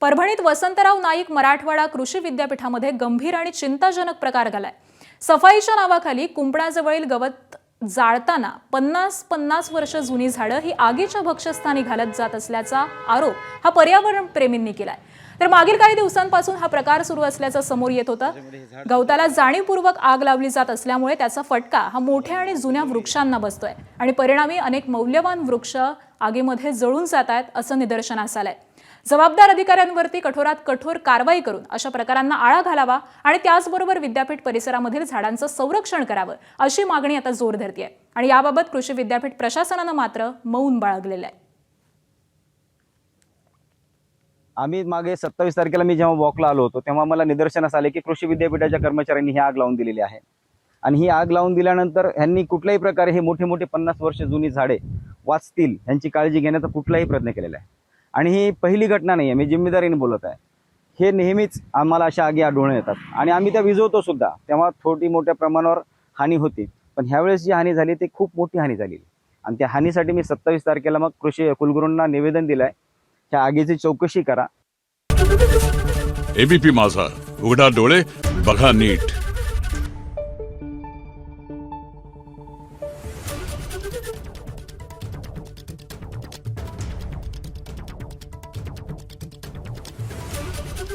परभणीत वसंतराव नाईक मराठवाडा कृषी विद्यापीठामध्ये गंभीर आणि चिंताजनक प्रकार घडलाय। सफाईच्या नावाखाली कुंपणाजवळील गवत जाळताना 50 वर्ष जुनी झाडं ही आगीच्या भक्षस्थानी घालत जात असल्याचा आरोप हा पर्यावरण प्रेमींनी केलाय। तर मागील काही दिवसांपासून हा प्रकार सुरू असल्याचं समोर येत होतं। गवताला जाणीवपूर्वक आग लावली जात असल्यामुळे त्याचा फटका हा मोठ्या आणि जुन्या वृक्षांना बसतोय आणि परिणामी अनेक मौल्यवान वृक्ष आगीमध्ये जळून जात आहेत असं निदर्शनास आलंय। जबाबदार अधिकाऱ्यांवरती कठोरात कठोर कारवाई करून अशा प्रकारांना आळा घालावा आणि त्याचबरोबर विद्यापीठ परिसरामधील झाडांचं संरक्षण करावं अशी मागणी आता जोर धरतेय आणि याबाबत कृषी विद्यापीठ प्रशासनानं मात्र मौन बाळगलेलं आहे। आम्ही मागे 27 तारखेला मी जेव्हा वॉकला आलो होतो तेव्हा मला निदर्शनास आले की कृषी विद्यापीठाच्या कर्मचाऱ्यांनी ही आग लावून दिलेली आहे आणि ही आग लावून दिल्यानंतर ह्यांनी कुठल्याही प्रकारे हे मोठे मोठे 50 वर्ष जुनी झाडे वाचतील यांची काळजी घेण्याचा कुठलाही प्रयत्न केलेला आहे आणि ही पहिली घटना नाही आहे। मी जिम्मेदारीने बोलत आहे। हे नेहमीच आम्हाला अशा आगी आढळून येतात आणि आम्ही त्या विझवतो सुद्धा। तेव्हा छोटी मोठ्या प्रमाणावर हानी होती, पण ह्यावेळेस जी हानी झाली ती खूप मोठी हानी झाली आणि त्या हानीसाठी मी 27 तारखेला मग कृषी कुलगुरूंना निवेदन दिलंय, त्या आगीची चौकशी करा। एबीपी माझा, उघडा डोळे बघा नीट।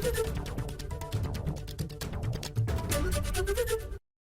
Thank you.